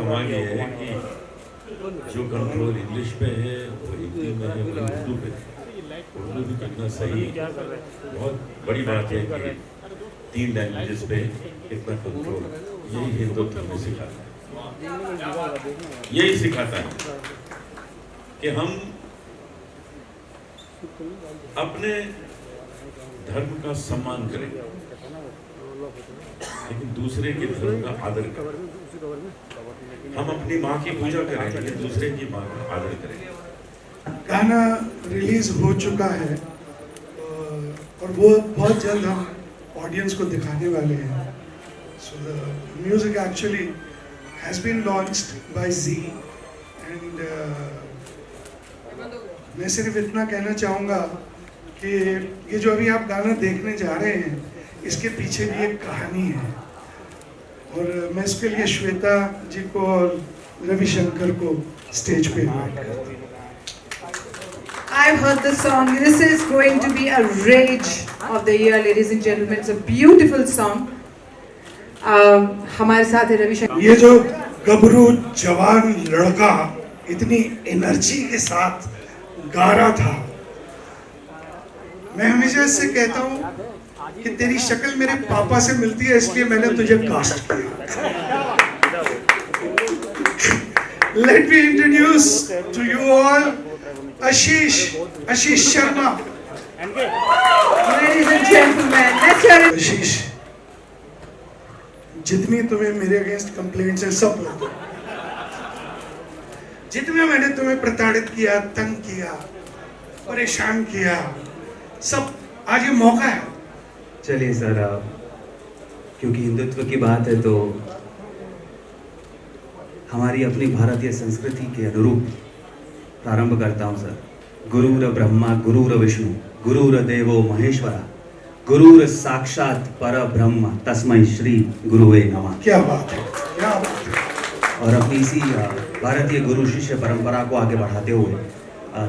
कमाल ये है कि जो कंट्रोल इंग्लिश पे है वो हिंदी में है वो उर्दू पे है। उर्दू भी कितना सही है, बहुत बड़ी बात है कि 3 लैंग्वेजेस पे इतना कंट्रोल यही हिंदुत्व में सिखाता है, यही सिखाता है कि हम अपने धर्म का सम्मान करें लेकिन दूसरे के धर्म का आदर करें। हम अपनी माँ की पूजा करें लेकिन दूसरे की माँ का आदर करें। गाना रिलीज हो चुका है और वो बहुत जल्द हम ऑडियंस को दिखाने वाले हैं। So the music actually has been launched by Zee and मैं सिर्फ इतना कहना चाहूँगा कि ये जो अभी आप गाना देखने जा रहे हैं इसके पीछे भी एक कहानी है और मैं इसके लिए श्वेता जी को और रविशंकर को स्टेज पे इनवाइट करती हूँ। I've heard the song. This is going to be a rage of the year, ladies and gentlemen. It's a beautiful song. हमारे साथ है रविशंकर। ये जो गबरू जवान लड़का इतनी एनर्जी के साथ गा रहा था, मैं हमेशा इससे कहता हूँ कि तेरी शक्ल मेरे पापा से मिलती है इसलिए मैंने तुझे कास्ट किया। Let me introduce to you all Ashish Sharma. Ladies and gentlemen, let's hear it. आशीष, जितनी तुम्हें मेरे अगेंस्ट कंप्लेंट्स हैं सब बोल दो। जितना मैंने तुम्हें प्रताड़ित किया, तंग किया, परेशान किया, सब आज ये मौका है। चलिए सर, क्योंकि हिंदुत्व की बात है तो हमारी अपनी भारतीय संस्कृति के अनुरूप प्रारंभ करता हूँ सर। गुरुर ब्रह्मा गुरुर विष्णु गुरुर देवो महेश्वरा गुरुर साक्षात पर ब्रह्म तस्मै श्री गुरुवे नमः। क्या बात है, क्या बात है। और अपनी इसी भारतीय गुरु शिष्य परंपरा को आगे बढ़ाते हुए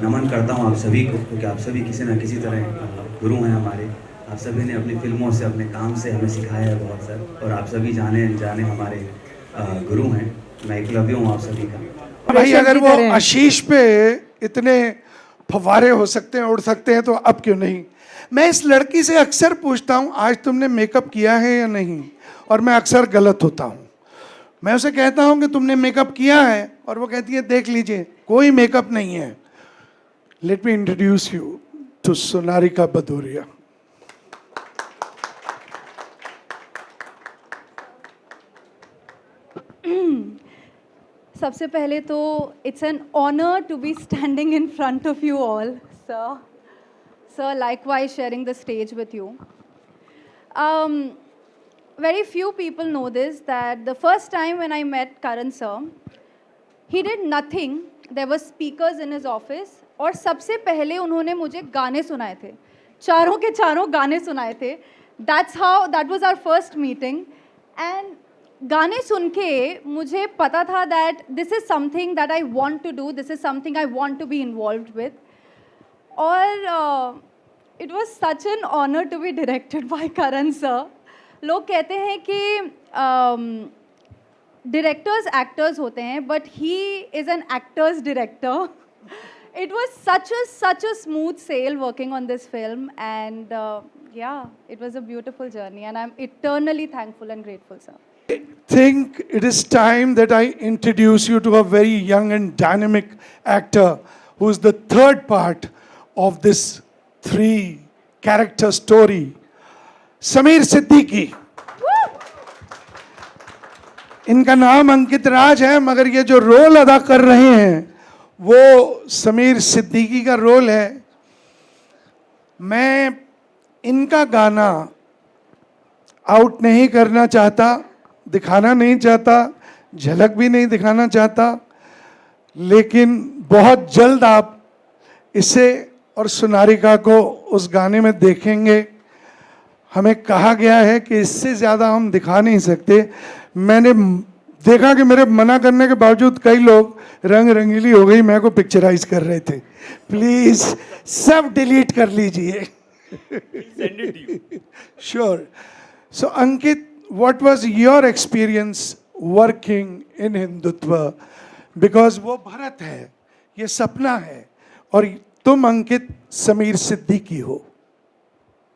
नमन करता हूँ आप सभी को, क्योंकि आप सभी किसी न किसी तरह गुरु हैं हमारे। आप सभी ने अपनी फिल्मों से, अपने काम से हमें सिखाया है बहुत सर, और आप सभी जाने अनजाने हमारे गुरु हैं। मैं एकलव्य हूँ आप सभी का। भाई अगर वो आशीष पे इतने फव्वारे हो सकते हैं, उड़ सकते हैं, तो अब क्यों नहीं। मैं इस लड़की से अक्सर पूछता हूँ आज तुमने मेकअप किया है या नहीं, और मैं अक्सर गलत होता हूँ। मैं उसे कहता हूँ कि तुमने मेकअप किया है और वो कहती है देख लीजिए कोई मेकअप नहीं है। Let me introduce you to Sonarika Bhadoria. सबसे पहले तो it's an honour to be standing in front of you all sir. Sir, likewise sharing the stage with you. Very few people know this, that the first time when I met Karan sir, he did nothing. There were speakers in his office और सबसे पहले उन्होंने मुझे गाने सुनाए थे, चारों के चारों गाने सुनाए थे। That was our first meeting. And गाने सुन के मुझे पता था that this is something that I want to do, this is something I want to be involved with. और it was such an honor to be directed by Karan sir. लोग कहते हैं कि directors actors होते हैं, but he is an actor's director. It was such a smooth sail working on this film, and yeah, it was a beautiful journey, and I'm eternally thankful and grateful, sir. I think it is time that I introduce you to a very young and dynamic actor who is the third part of this 3-character story, Sameer Siddiqui. इनका नाम अंकित राज है, मगर ये जो role अदा कर रहे हैं वो समीर सिद्दीकी का रोल है। मैं इनका गाना आउट नहीं करना चाहता, दिखाना नहीं चाहता, झलक भी नहीं दिखाना चाहता, लेकिन बहुत जल्द आप इसे और सोनारिका को उस गाने में देखेंगे। हमें कहा गया है कि इससे ज़्यादा हम दिखा नहीं सकते। मैंने देखा कि मेरे मना करने के बावजूद कई लोग रंग रंगीली हो गई मैं को पिक्चराइज कर रहे थे। प्लीज़ सब डिलीट कर लीजिए। Sure. So Ankit, what was your experience working in Hindutva, because वो भरत है, ये सपना है, और तुम अंकित समीर सिद्दीकी हो।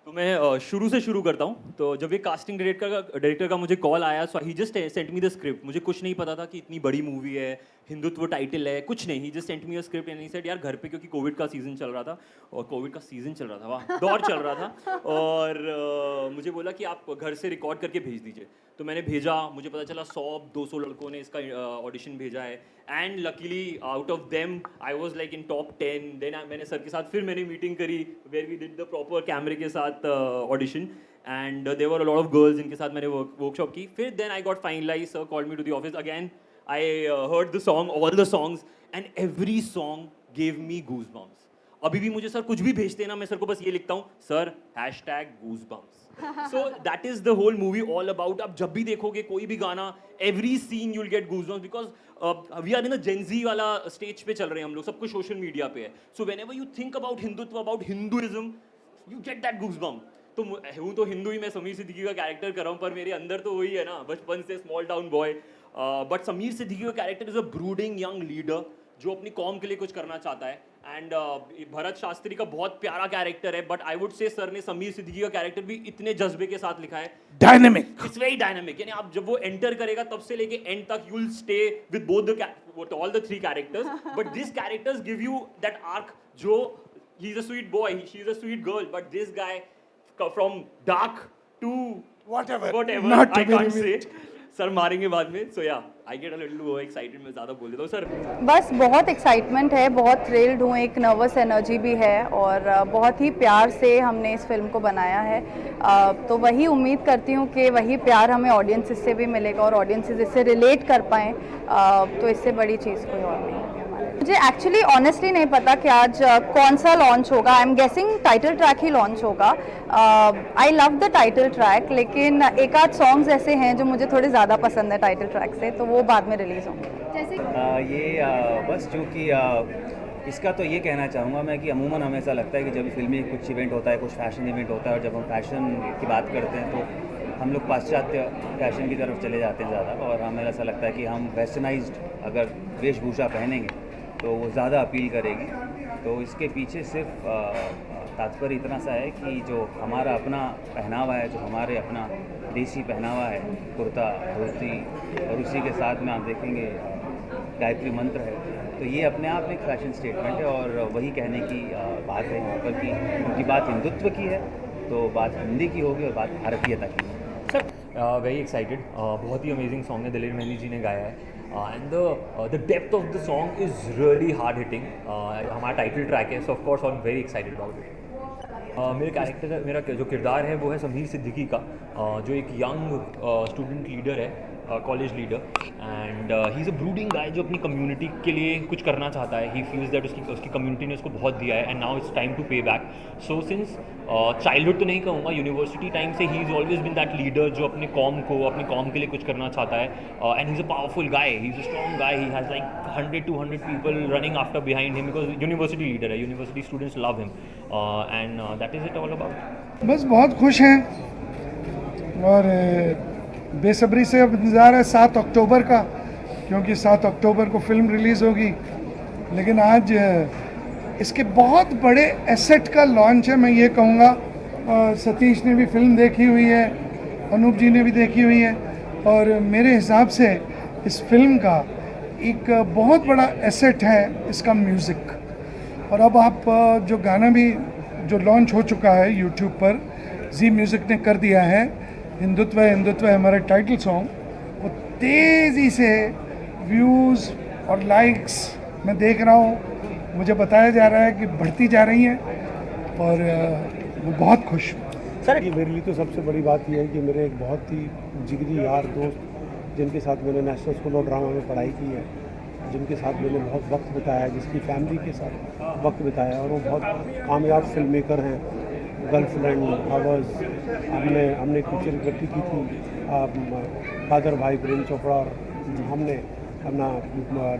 तो मैं शुरू से शुरू करता हूँ। तो जब ये कास्टिंग डायरेक्टर का मुझे कॉल आया, so he just sent me the script. मुझे कुछ नहीं पता था कि इतनी बड़ी मूवी है, हिंदुत्व टाइटल है, कुछ नहीं। He just sent me a script and he said यार घर पे, क्योंकि कोविड का सीजन चल रहा था, और कोविड का सीजन चल रहा था, वाह, दौर चल रहा था, और मुझे बोला कि आप घर से रिकॉर्ड करके भेज दीजिए। तो मैंने भेजा, मुझे पता चला 100-200 लड़कों ने इसका ऑडिशन भेजा है, and luckily out of them I was like in top 10। Then मैंने सर के साथ फिर मैंने मीटिंग करी where we did the proper कैमरे के साथ audition, and there were a lot of girls जिनके साथ मैंने वर्कशॉप की। फिर then I got finalise, sir called me to the office again, I heard the song, all the songs, and every song give me goosebumps. अभी भी मुझे sir कुछ भी भेजते हैं ना, मैं सर को बस ये लिखता हूँ, sir #goosebumps. So that is the whole movie all about. आप जब भी देखोगे कोई भी गाना, every scene you'll get goosebumps because we are in a Gen Z वाला stage पे चल रहे हैं हम लोग, सब कुछ सोशल मीडिया पे है। So whenever you think about Hindutva, about Hinduism, you get that goosebump. तो हूँ तो हिंदू ही, मैं समीर सिद्दीकी का कैरेक्टर कर रहा हूँ, पर मेरे अंदर तो वही है ना, बचपन से small town boy. But Sameer Siddiqui का character is a brooding young leader जो अपनी कौम के लिए कुछ करना चाहता है। एंड भरत शास्त्री का बहुत प्यारा कैरेक्टर है, but I would say sir ने समीर सिद्दीकी का कैरेक्टर भी इतने जज्बे के साथ लिखा है, डायनेमिक, इट्स वेरी डायनेमिक। यानी आप जब वो एंटर करेगा तब से लेके एंड तक you will stay with both the all the 3 characters, but this characters give you that arc जो he is a sweet boy, she is a sweet girl, but this guy from dark to whatever, whatever I can't say. सर मारेंगे बाद में, so yeah I get a little excited, मैं ज़्यादा बोल देता हूँ सर। बस बहुत एक्साइटमेंट है, बहुत थ्रिल्ड हूँ, एक नर्वस एनर्जी भी है, और बहुत ही प्यार से हमने इस फिल्म को बनाया है। तो वही उम्मीद करती हूँ कि वही प्यार हमें ऑडियंसेस से भी मिलेगा और ऑडियंसेस इससे रिलेट कर पाएँ, तो इससे बड़ी चीज़ कोई और नहीं है। मुझे एक्चुअली ऑनेस्टली नहीं पता कि आज कौन सा लॉन्च होगा। I am guessing title track ही लॉन्च होगा। I love the title track, लेकिन एक आध सॉन्ग्स ऐसे हैं जो मुझे थोड़े ज़्यादा पसंद है टाइटल ट्रैक से, तो वो बाद में रिलीज़ होंगे। बस जो कि इसका तो ये कहना चाहूँगा मैं कि अमूमन हमें ऐसा लगता है कि जब फिल्मी कुछ इवेंट होता है, कुछ फैशन इवेंट होता है, और जब हम फैशन की बात करते हैं तो हम लोग पाश्चात्य फैशन की तरफ चले जाते हैं ज़्यादा, और हमें ऐसा लगता है कि हम वेस्टर्नाइज्ड अगर वेशभूषा पहनेंगे तो वो ज़्यादा अपील करेगी। तो इसके पीछे सिर्फ तात्पर्य इतना सा है कि जो हमारा अपना पहनावा है, जो हमारे अपना देसी पहनावा है, कुर्ता धोती, और उसी के साथ में आप देखेंगे गायत्री मंत्र है, तो ये अपने आप में एक फैशन स्टेटमेंट है। और वही कहने की बात है यहाँ पर कि उनकी बात हिंदुत्व की है तो बात हिंदी की होगी और बात भारतीयता की है। सर वेरी एक्साइटेड, बहुत ही अमेजिंग सॉन्ग है, दिलीर मेहंदी जी ने गाया है, and the depth of the song is really hard hitting. हमारा टाइटल ट्रैक है, so of course I am very excited about it. मेरे कैरेक्टर, मेरा जो किरदार है वो है समीर सिद्दीकी का, जो एक यंग स्टूडेंट लीडर है, college leader, and he is a brooding guy जो अपनी कम्युनिटी के लिए कुछ करना चाहता है। ही फील्स दैट उसकी कम्युनिटी ने उसको बहुत दिया है, and now it's time to pay back. So since childhood तो नहीं कहूँगा, यूनिवर्सिटी टाइम से he is always been that leader जो अपनी कौम के लिए कुछ करना चाहता है, and he is a powerful guy, he is a strong guy, he has like 100-200 people running after behind him because university leader है, university students love him, and that is it all about. बस बहुत खुश हैं और बेसब्री से अब इंतज़ार है 7 अक्टूबर का, क्योंकि 7 अक्टूबर को फिल्म रिलीज़ होगी। लेकिन आज इसके बहुत बड़े एसेट का लॉन्च है, मैं ये कहूँगा। सतीश ने भी फिल्म देखी हुई है, अनूप जी ने भी देखी हुई है, और मेरे हिसाब से इस फिल्म का एक बहुत बड़ा एसेट है इसका म्यूज़िक। और अब आप जो गाना भी जो लॉन्च हो चुका है यूट्यूब पर, जी म्यूज़िक ने कर दिया है, हिंदुत्व है हमारा टाइटल सॉन्ग, वो तेज़ी से व्यूज़ और लाइक्स मैं देख रहा हूँ, मुझे बताया जा रहा है कि बढ़ती जा रही हैं, और मैं बहुत खुश हूँ। सर ये मेरे लिए तो सबसे बड़ी बात यह है कि मेरे एक बहुत ही जिगरी यार दोस्त, जिनके साथ मैंने नेशनल स्कूल ऑफ ड्रामा में पढ़ाई की है, जिनके साथ मैंने बहुत वक्त बिताया है, जिसकी फैमिली के साथ वक्त बिताया है, और वो बहुत कामयाब फिल्म मेकर हैं। गर्लफ्रेंड, आवर्स, हमने पिक्चर इकट्ठी की थी, फादर भाई प्रेम चोपड़ा, और हमने अपना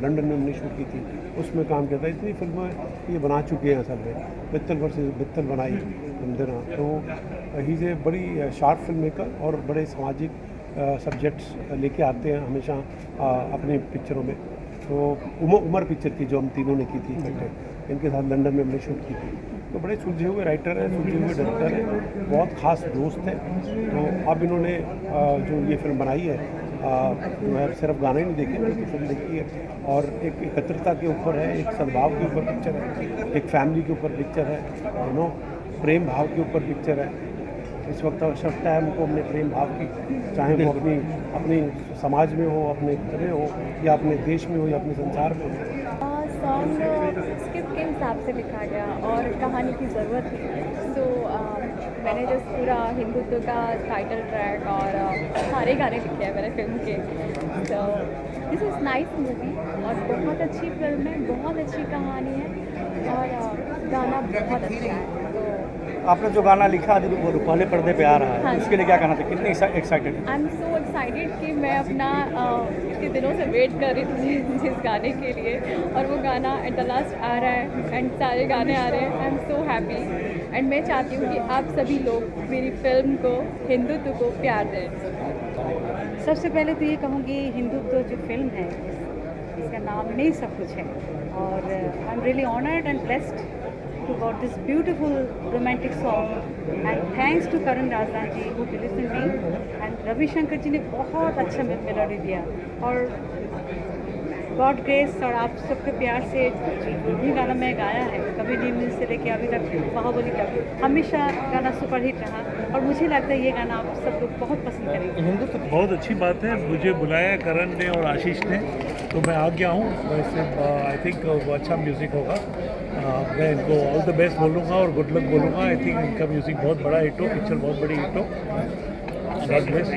लंदन में हमने शूट की थी, उसमें काम किया था। इतनी फिल्में ये बना चुके हैं सब में, बित्तल वर्सेस बित्तल बनाई इंदिरा, तो ही इज़ ए बड़ी शार्प फिल्म मेकर और बड़े सामाजिक सब्जेक्ट्स लेके आते हैं हमेशा अपने पिक्चरों में। तो उमर पिक्चर की जो हम तीनों ने की थी इकट्ठे, इनके साथ लंदन में हमने शूट की थी। तो बड़े सुलझे हुए राइटर हैं, सुलझे हुए डायरेक्टर हैं, बहुत ख़ास दोस्त हैं। तो अब इन्होंने जो ये फिल्म बनाई है जो है सिर्फ गाने नहीं देखे बल्कि फिल्म देखी है, और एक एकत्रिता के ऊपर है, एक सद्भाव के ऊपर पिक्चर है, एक फैमिली के ऊपर पिक्चर है, प्रेम भाव के ऊपर पिक्चर है। इस वक्त आवश्यकता है हमको अपने प्रेम भाव की, चाहे वो अपनी समाज में हो, अपने घर में हो, या अपने देश में हो, या अपने संसार में हो। सॉन्ग स्क्रिप्ट के हिसाब से लिखा गया और कहानी की ज़रूरत थी। तो मैंने जो पूरा हिंदुत्व का टाइटल ट्रैक और सारे गाने लिखे हैं मैंने फिल्म के। तो दिस इज़ नाइस मूवी और बहुत अच्छी फिल्म है, बहुत अच्छी कहानी है और गाना बहुत अच्छा है। तो आपने जो गाना लिखा है वो पहले पर्दे पे आ रहा है, हाँ। उसके लिए क्या कहना चाहिए, कितने excited? I am so excited कि मैं अपना इतने दिनों से वेट कर रही थी जिस गाने के लिए, और वो गाना एट द लास्ट आ रहा है एंड सारे गाने आ रहे हैं। I am so happy and मैं चाहती हूँ कि आप सभी लोग मेरी फिल्म को, हिंदुत्व को प्यार दें। सबसे पहले तो ये कहूँगी, हिंदुत्व जो फिल्म है इसका नाम में ही सब कुछ है, और I am really honoured and blessed to got this beautiful romantic song, and thanks to Karan Rajdan ji who listened me, and Ravi Shankar ji ने बहुत अच्छा मेलोडी दिया, और गॉड ग्रेस और आप सबके प्यार से जो भी गाना मैं गाया है, कभी नींद से लेके अभी तक बाहुबली तक, हमेशा गाना सुपरहिट रहा, और मुझे लगता है ये गाना आप सब लोग बहुत पसंद करेंगे। हिंदू तो बहुत अच्छी बात है, मुझे बुलाया करण ने और आशीष ने, तो मैं आ गया हूँ। वैसे आई थिंक वो अच्छा म्यूज़िक होगा। मैं इनको ऑल द बेस्ट बोलूँगा और गुड लक बोलूँगा। आई थिंक इनका म्यूज़िक बहुत बड़ा हिट हो, पिक्चर बहुत बड़ी हिट हो। God bless.